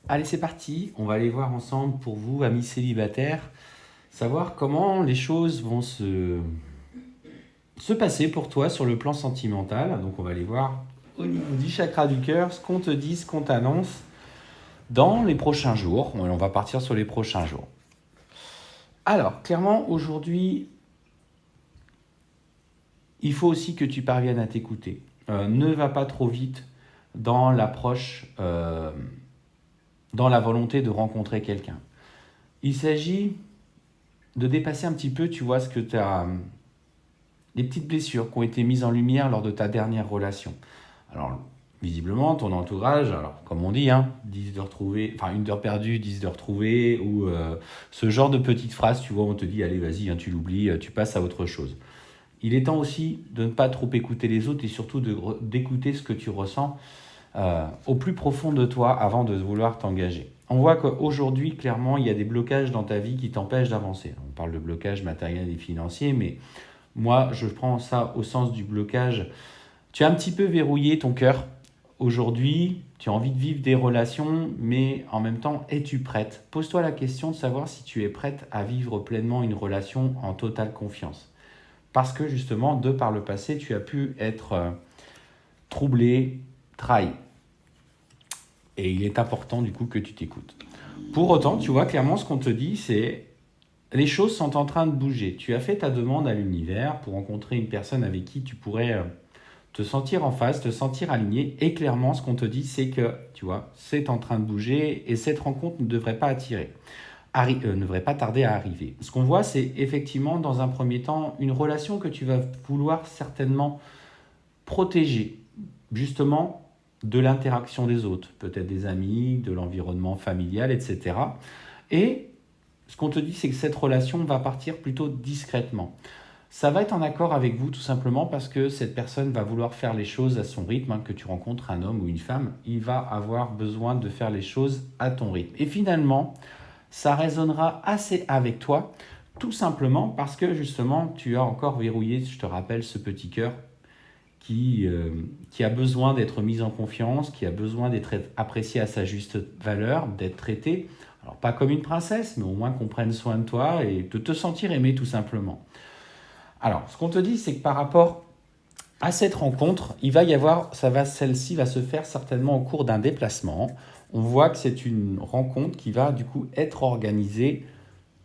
Allez, c'est parti. On va aller voir ensemble pour vous, amis célibataires, savoir comment les choses vont se passer pour toi sur le plan sentimental. Donc, on va aller voir au niveau du chakra du cœur ce qu'on te dit, ce qu'on t'annonce dans les prochains jours. On va partir sur les prochains jours. Alors, clairement, aujourd'hui, il faut aussi que tu parviennes à t'écouter. Ne va pas trop vite dans l'approche, dans la volonté de rencontrer quelqu'un. Il s'agit de dépasser un petit peu, tu vois, ce que tu as, les petites blessures qui ont été mises en lumière lors de ta dernière relation. Alors, visiblement, ton entourage, alors comme on dit, disent de retrouver, enfin une heure perdue, 10 de retrouver, ou ce genre de petites phrases, tu vois, on te dit, allez, vas-y, tu l'oublies, tu passes à autre chose. Il est temps aussi de ne pas trop écouter les autres et surtout d'écouter ce que tu ressens au plus profond de toi avant de vouloir t'engager. On voit qu'aujourd'hui, clairement, il y a des blocages dans ta vie qui t'empêchent d'avancer. On parle de blocage matériel et financier, mais moi, je prends ça au sens du blocage. Tu as un petit peu verrouillé ton cœur. Aujourd'hui, tu as envie de vivre des relations, mais en même temps, es-tu prête? Pose-toi la question de savoir si tu es prête à vivre pleinement une relation en totale confiance. Parce que justement, de par le passé, tu as pu être troublé, trahi. Et il est important du coup que tu t'écoutes. Pour autant, tu vois, clairement, ce qu'on te dit, c'est les choses sont en train de bouger. Tu as fait ta demande à l'univers pour rencontrer une personne avec qui tu pourrais te sentir en phase, te sentir aligné. Et clairement, ce qu'on te dit, c'est que, tu vois, c'est en train de bouger et cette rencontre ne devrait pas ne devrait pas tarder à arriver. Ce qu'on voit, c'est effectivement, dans un premier temps, une relation que tu vas vouloir certainement protéger, justement, de l'interaction des autres, peut-être des amis, de l'environnement familial, etc. Et ce qu'on te dit, c'est que cette relation va partir plutôt discrètement. Ça va être en accord avec vous tout simplement parce que cette personne va vouloir faire les choses à son rythme, que tu rencontres un homme ou une femme, il va avoir besoin de faire les choses à ton rythme. Et finalement, ça résonnera assez avec toi, tout simplement parce que justement, tu as encore verrouillé, je te rappelle, ce petit cœur qui a besoin d'être mis en confiance, qui a besoin d'être apprécié à sa juste valeur, d'être traité, alors pas comme une princesse, mais au moins qu'on prenne soin de toi et de te sentir aimé tout simplement. Alors, ce qu'on te dit, c'est que par rapport à cette rencontre, il va y avoir, celle-ci va se faire certainement au cours d'un déplacement. On voit que c'est une rencontre qui va du coup être organisée,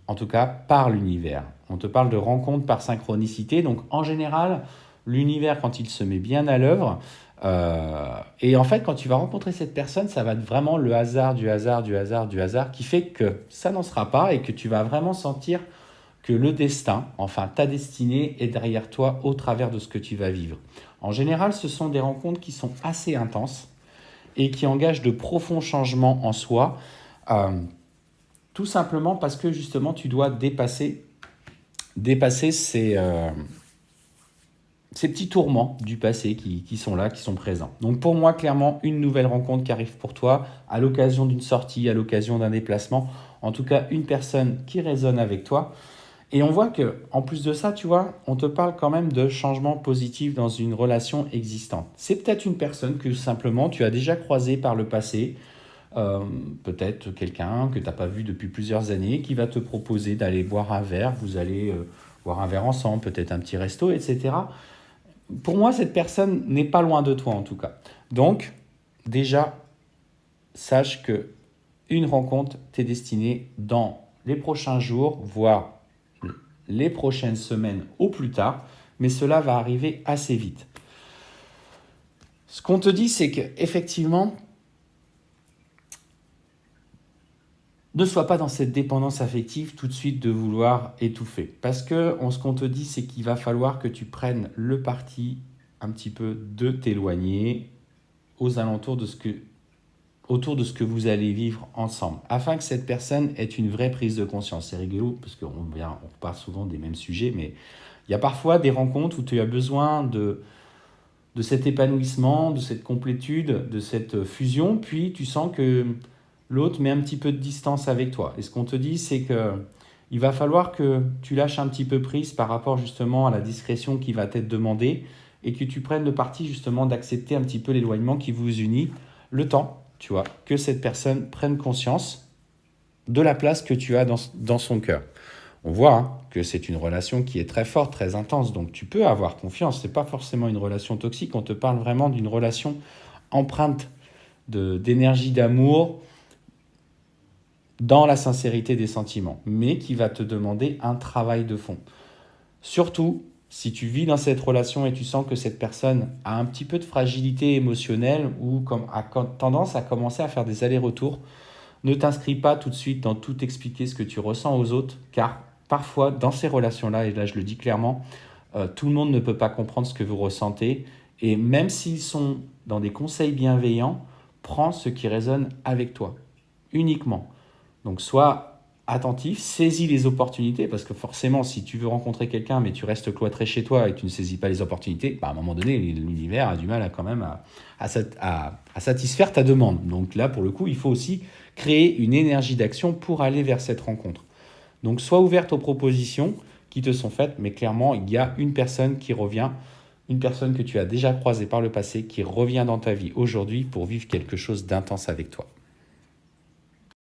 en tout cas par l'univers. On te parle de rencontre par synchronicité, donc en général, l'univers, quand il se met bien à l'œuvre, et en fait, quand tu vas rencontrer cette personne, ça va être vraiment le hasard, du hasard, du hasard, du hasard, qui fait que ça n'en sera pas et que tu vas vraiment sentir que le destin, enfin ta destinée, est derrière toi au travers de ce que tu vas vivre. En général, ce sont des rencontres qui sont assez intenses et qui engagent de profonds changements en soi, euh, tout simplement parce que justement tu dois dépasser ces petits tourments du passé qui sont là, qui sont présents. Donc pour moi, clairement, une nouvelle rencontre qui arrive pour toi, à l'occasion d'une sortie, à l'occasion d'un déplacement, en tout cas une personne qui résonne avec toi. Et on voit que, en plus de ça, tu vois, on te parle quand même de changements positifs dans une relation existante. C'est peut-être une personne que simplement tu as déjà croisée par le passé, euh, peut-être quelqu'un que tu n'as pas vu depuis plusieurs années, qui va te proposer d'aller boire un verre, vous allez boire un verre ensemble, peut-être un petit resto, etc. Pour moi, cette personne n'est pas loin de toi en tout cas. Donc, déjà, sache que une rencontre t'est destinée dans les prochains jours, voire les prochaines semaines au plus tard, mais cela va arriver assez vite. Ce qu'on te dit, c'est qu'effectivement, ne sois pas dans cette dépendance affective tout de suite de vouloir étouffer. Parce que ce qu'on te dit, c'est qu'il va falloir que tu prennes le parti un petit peu de t'éloigner aux alentours de autour de ce que vous allez vivre ensemble, afin que cette personne ait une vraie prise de conscience. C'est rigolo, parce on parle souvent des mêmes sujets, mais il y a parfois des rencontres où tu as besoin de cet épanouissement, de cette complétude, de cette fusion, puis tu sens que l'autre met un petit peu de distance avec toi. Et ce qu'on te dit, c'est que il va falloir que tu lâches un petit peu prise par rapport justement à la discrétion qui va t'être demandée et que tu prennes le parti justement d'accepter un petit peu l'éloignement qui vous unit le temps. tu vois, que cette personne prenne conscience de la place que tu as dans son cœur. On voit hein, que c'est une relation qui est très forte, très intense, donc tu peux avoir confiance. Ce n'est pas forcément une relation toxique, on te parle vraiment d'une relation empreinte d'énergie, d'amour, dans la sincérité des sentiments, mais qui va te demander un travail de fond. Surtout, si tu vis dans cette relation et tu sens que cette personne a un petit peu de fragilité émotionnelle ou a tendance à commencer à faire des allers-retours, ne t'inscris pas tout de suite dans tout expliquer ce que tu ressens aux autres, car parfois, dans ces relations-là, et là je le dis clairement, tout le monde ne peut pas comprendre ce que vous ressentez, et même s'ils sont dans des conseils bienveillants, prends ce qui résonne avec toi, uniquement. Donc sois attentif, saisis les opportunités, parce que forcément, si tu veux rencontrer quelqu'un, mais tu restes cloîtré chez toi et tu ne saisis pas les opportunités, à un moment donné, l'univers a du mal à satisfaire ta demande. Donc là, pour le coup, il faut aussi créer une énergie d'action pour aller vers cette rencontre. Donc sois ouverte aux propositions qui te sont faites, mais clairement, il y a une personne qui revient, une personne que tu as déjà croisée par le passé, qui revient dans ta vie aujourd'hui pour vivre quelque chose d'intense avec toi.